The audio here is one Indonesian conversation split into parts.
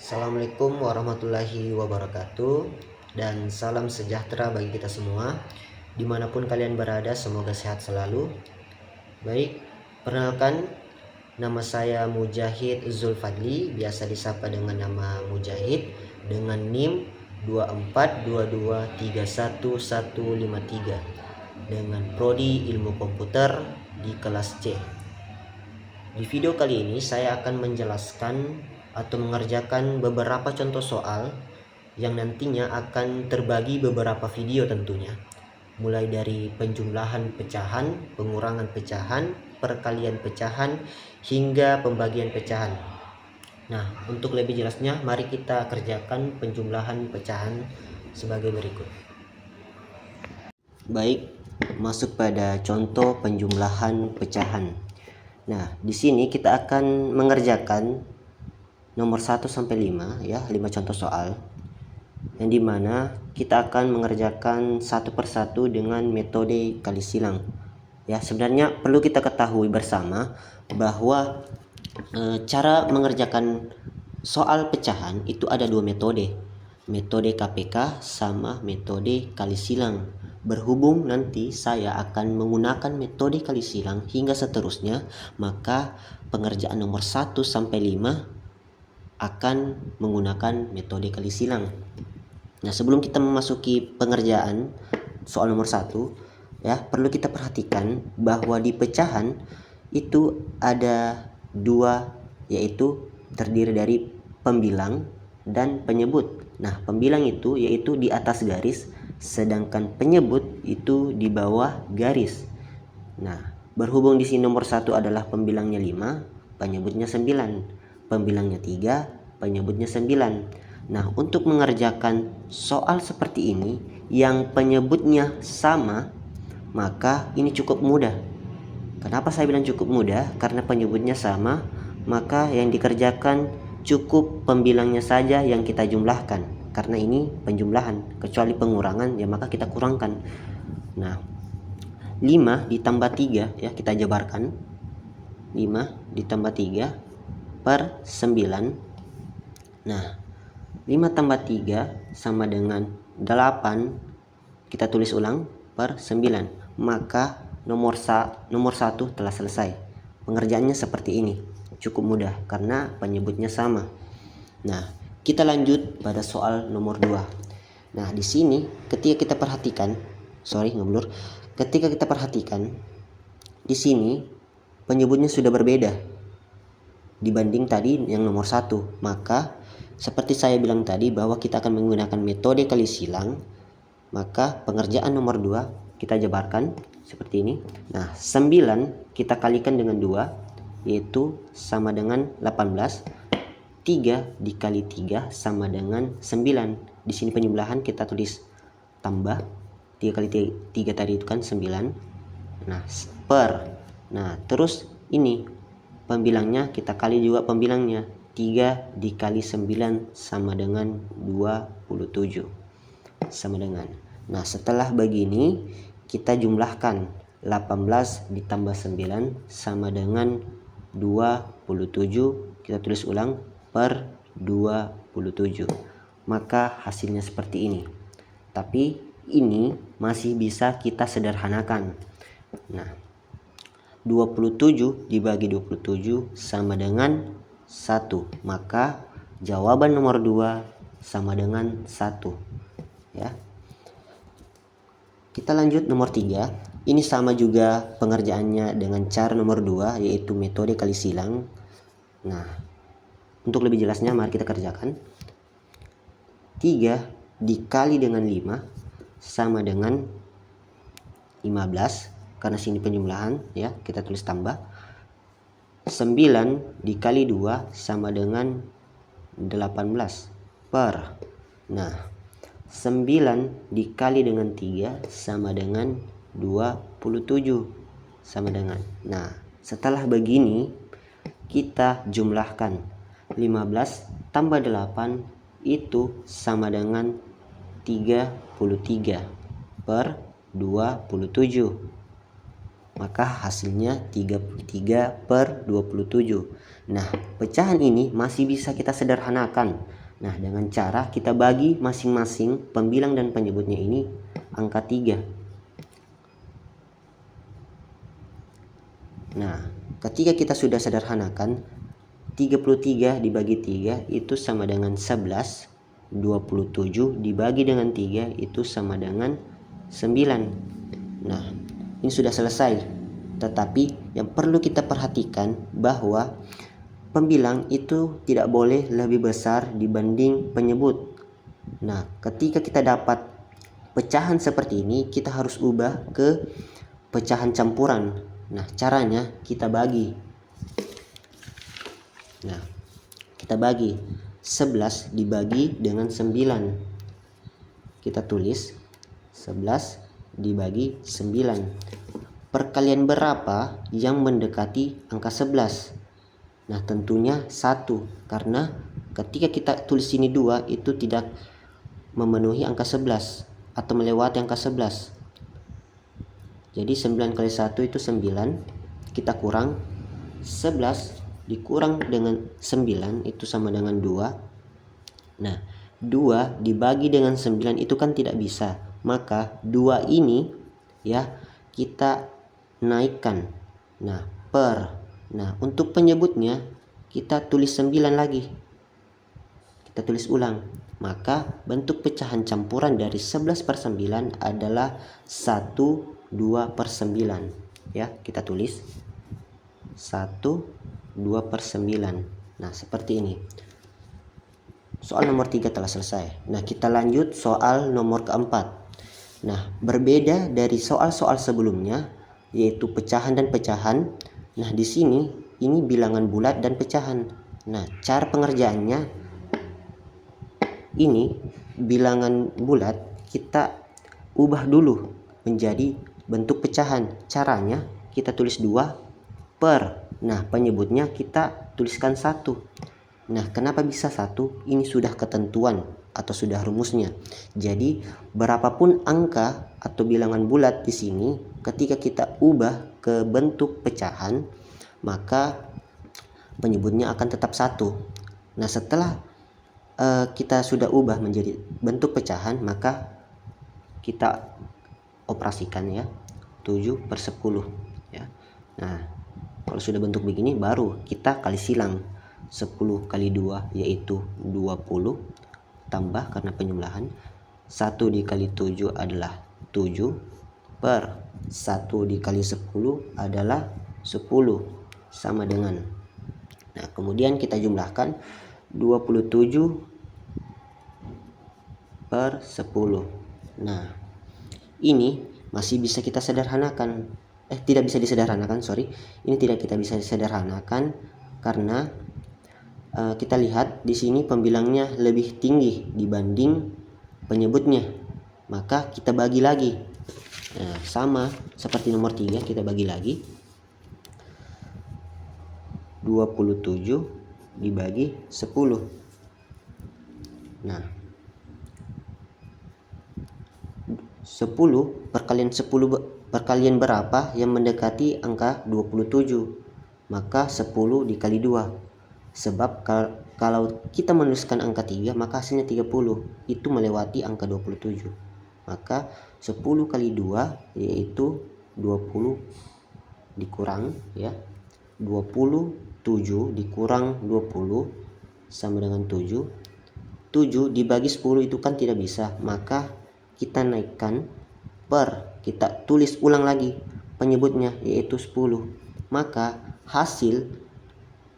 Assalamualaikum warahmatullahi wabarakatuh. Dan salam sejahtera bagi kita semua dimanapun kalian berada, semoga sehat selalu. Baik, perkenalkan, nama saya Mujahid Zulfadli, biasa disapa dengan nama Mujahid, dengan NIM 2422311153 dengan Prodi Ilmu Komputer di kelas C. Di video kali ini saya akan menjelaskan atau mengerjakan beberapa contoh soal yang nantinya akan terbagi beberapa video tentunya. Mulai dari penjumlahan pecahan, pengurangan pecahan, perkalian pecahan, hingga pembagian pecahan. Nah, untuk lebih jelasnya, mari kita kerjakan penjumlahan pecahan sebagai berikut. Baik, masuk pada contoh penjumlahan pecahan. Nah, di sini kita akan mengerjakan nomor 1 sampai 5 ya, 5 contoh soal. Yang dimana kita akan mengerjakan satu persatu dengan metode kali silang. Ya, sebenarnya perlu kita ketahui bersama bahwa cara mengerjakan soal pecahan itu ada dua metode. Metode KPK sama metode kali silang. Berhubung nanti saya akan menggunakan metode kali silang hingga seterusnya, maka pengerjaan nomor 1 sampai 5 akan menggunakan metode kali silang. Nah, sebelum kita memasuki pengerjaan soal nomor 1, ya, perlu kita perhatikan bahwa di pecahan itu ada dua, yaitu terdiri dari pembilang dan penyebut. Nah, pembilang itu yaitu di atas garis, sedangkan penyebut itu di bawah garis. Nah, berhubung di sini nomor 1 adalah pembilangnya 5, penyebutnya 9, pembilangnya 3, penyebutnya 9. Nah, untuk mengerjakan soal seperti ini yang penyebutnya sama, maka ini cukup mudah. Kenapa saya bilang cukup mudah? Karena penyebutnya sama, maka yang dikerjakan cukup pembilangnya saja yang kita jumlahkan. Karena ini penjumlahan, kecuali pengurangan ya maka kita kurangkan. Nah, 5 ditambah 3 ya, kita jabarkan. 5 ditambah 3 per 9. Nah, 5 tambah 3 sama dengan 8. Kita tulis ulang, per 9. Maka nomor 1 telah selesai. Pengerjaannya seperti ini. Cukup mudah karena penyebutnya sama. Nah, kita lanjut pada soal nomor 2. Nah, di sini ketika kita perhatikan, ketika kita perhatikan di sini penyebutnya sudah berbeda dibanding tadi yang nomor 1. Maka seperti saya bilang tadi bahwa kita akan menggunakan metode kali silang, maka pengerjaan nomor 2 kita jabarkan seperti ini. Nah, 9 kita kalikan dengan 2 yaitu sama dengan 18. 3 dikali 3 sama dengan 9. Di sini penjumlahan kita tulis tambah 3 kali 3 tadi itu kan 9. Nah, per. Nah, terus ini pembilangnya kita kali juga pembilangnya. 3 dikali 9 sama dengan 27. Sama dengan. Nah, setelah begini kita jumlahkan 18 ditambah 9 sama dengan 27. Kita tulis ulang per 27. Maka hasilnya seperti ini. Tapi ini masih bisa kita sederhanakan. Nah, 27 dibagi 27 sama dengan 1. Maka jawaban nomor 2 sama dengan 1. Ya. Kita lanjut nomor 3. Ini sama juga pengerjaannya dengan cara nomor 2, yaitu metode kali silang. Nah, untuk lebih jelasnya mari kita kerjakan. 3 dikali dengan 5 sama dengan 15. Karena sini penjumlahan ya, kita tulis tambah. 9 dikali 2 sama dengan 18 per. Nah, 9 dikali dengan 3 sama dengan 27 sama dengan. Nah, setelah begini kita jumlahkan. 15 tambah 8 itu sama dengan 33 per 27. maka hasilnya 33/27. Nah, pecahan ini masih bisa kita sederhanakan. Nah, dengan cara kita bagi masing-masing pembilang dan penyebutnya ini angka 3. Nah, ketika kita sudah sederhanakan, 33 dibagi 3 itu sama dengan 11. 27 dibagi dengan 3 itu sama dengan 9. Nah, ini sudah selesai. Tetapi yang perlu kita perhatikan bahwa pembilang itu tidak boleh lebih besar dibanding penyebut. Nah, ketika kita dapat pecahan seperti ini, kita harus ubah ke pecahan campuran. Nah, caranya kita bagi. Nah, kita bagi 11 dibagi dengan 9. Kita tulis 11 dibagi 9. Perkalian berapa yang mendekati angka 11? Nah, tentunya 1, karena ketika kita tulis ini 2 itu tidak memenuhi angka 11 atau melewati angka 11. Jadi 9 kali 1 itu 9. Kita kurang 11 dikurang dengan 9 itu sama dengan 2. Nah, 2 dibagi dengan 9 itu kan tidak bisa. Maka 2 ini ya kita naikkan. Nah, untuk penyebutnya kita tulis 9 lagi. Kita tulis ulang. Maka bentuk pecahan campuran dari 11/9 adalah 1/2/9. Ya, kita tulis 1/2/9. Nah, seperti ini. Soal nomor 3 telah selesai. Nah, kita lanjut soal nomor keempat. Nah, berbeda dari soal-soal sebelumnya, yaitu pecahan dan pecahan. Nah, di sini ini bilangan bulat dan pecahan. Nah, cara pengerjaannya ini bilangan bulat kita ubah dulu menjadi bentuk pecahan. Caranya kita tulis 2 per. Nah, penyebutnya kita tuliskan 1. Nah, kenapa bisa 1? Ini sudah ketentuan atau sudah rumusnya. Jadi, berapapun angka atau bilangan bulat di sini, ketika kita ubah ke bentuk pecahan, maka penyebutnya akan tetap 1. Nah, setelah kita sudah ubah menjadi bentuk pecahan, maka kita operasikan ya 7/10 ya. Nah, kalau sudah bentuk begini baru kita kali silang. 10 kali 2 yaitu 20, tambah karena penjumlahan 1 dikali 7 adalah 7 per 1 dikali 10 adalah 10 sama dengan. Nah, kemudian kita jumlahkan 27/10. Nah, ini masih bisa kita sederhanakan. Tidak bisa disederhanakan, sorry. Ini tidak kita bisa disederhanakan karena kita lihat di sini pembilangnya lebih tinggi dibanding penyebutnya. Maka kita bagi lagi. Nah, sama seperti nomor 3, kita bagi lagi. 27 dibagi 10. Nah, 10 perkalian berapa yang mendekati angka 27? Maka 10 dikali 2. Sebab kalau kita menuliskan angka 3, maka hasilnya 30. Itu melewati angka 27. Maka 10 kali 2 yaitu 20 dikurang ya. 27 dikurang 20 sama dengan 7. 7 dibagi 10 itu kan tidak bisa, maka kita naikkan per, kita tulis ulang lagi penyebutnya yaitu 10. Maka hasil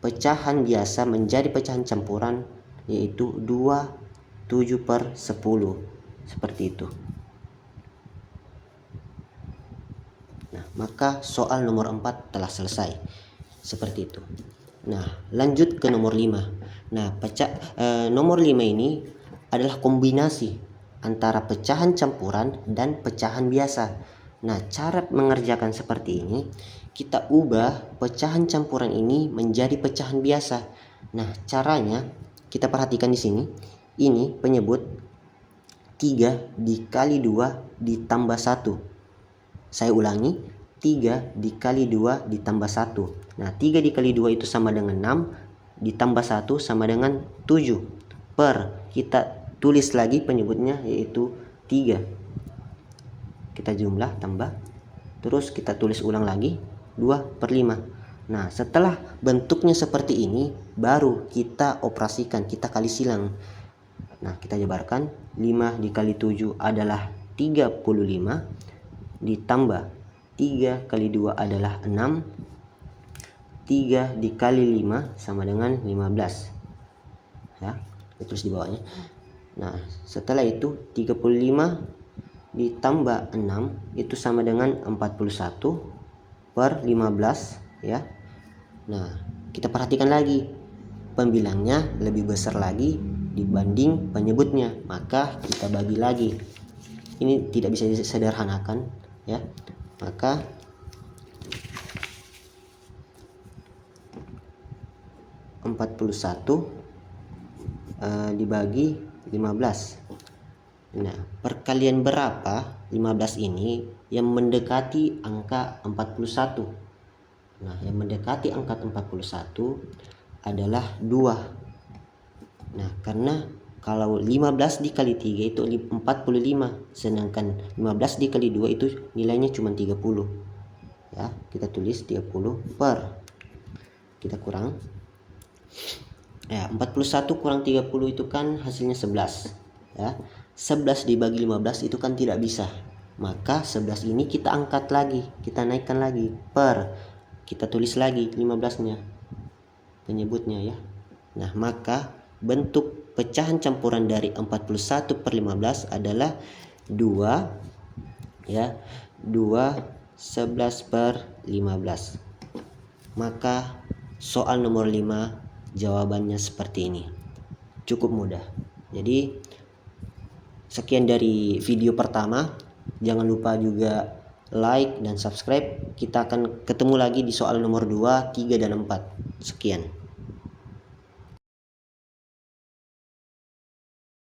pecahan biasa menjadi pecahan campuran yaitu 27/10. Seperti itu. Nah, maka soal nomor 4 telah selesai. Seperti itu. Nah, lanjut ke nomor 5. Nah, nomor 5 ini adalah kombinasi antara pecahan campuran dan pecahan biasa. Nah, cara mengerjakan seperti ini, kita ubah pecahan campuran ini menjadi pecahan biasa. Nah, caranya kita perhatikan di sini. Ini penyebut 3 dikali 2 ditambah 1. Saya ulangi, 3 dikali 2 ditambah 1. Nah, 3 dikali 2 itu sama dengan 6, ditambah 1 sama dengan 7. Per, kita tulis lagi penyebutnya yaitu 3. Kita jumlah, tambah. Terus kita tulis ulang lagi, 2/5. Nah, setelah bentuknya seperti ini, baru kita operasikan, kita kali silang. Nah, kita jabarkan, 5 dikali 7 adalah 35, ditambah 3 kali 2 adalah 6, 3 dikali 5 sama dengan 15. Ya, terus di bawahnya. Nah, setelah itu 35 ditambah 6 itu sama dengan 41/15 ya. Nah, kita perhatikan lagi, pembilangnya lebih besar lagi dibanding penyebutnya, maka kita bagi lagi. Ini tidak bisa disederhanakan ya. Maka dibagi 15. Nah, perkalian berapa 15 ini yang mendekati angka 41. Nah, yang mendekati angka 41 adalah 2. Nah, karena kalau 15 dikali 3 itu 45, sedangkan 15 dikali 2 itu nilainya cuma 30. Ya, kita tulis 30 per, kita kurang. Ya, 41 kurang 30 itu kan hasilnya 11. Ya, 11 dibagi 15 itu kan tidak bisa. Maka 11 ini kita angkat lagi, kita naikkan lagi per, kita tulis lagi 15-nya, penyebutnya ya. Nah, maka bentuk pecahan campuran dari 41/15 adalah 2 ya, 2 11/15. Maka soal nomor 5 jawabannya seperti ini. Cukup mudah. Jadi sekian dari video pertama. Jangan lupa juga like dan subscribe. Kita akan ketemu lagi di soal nomor 2, 3 dan 4. Sekian.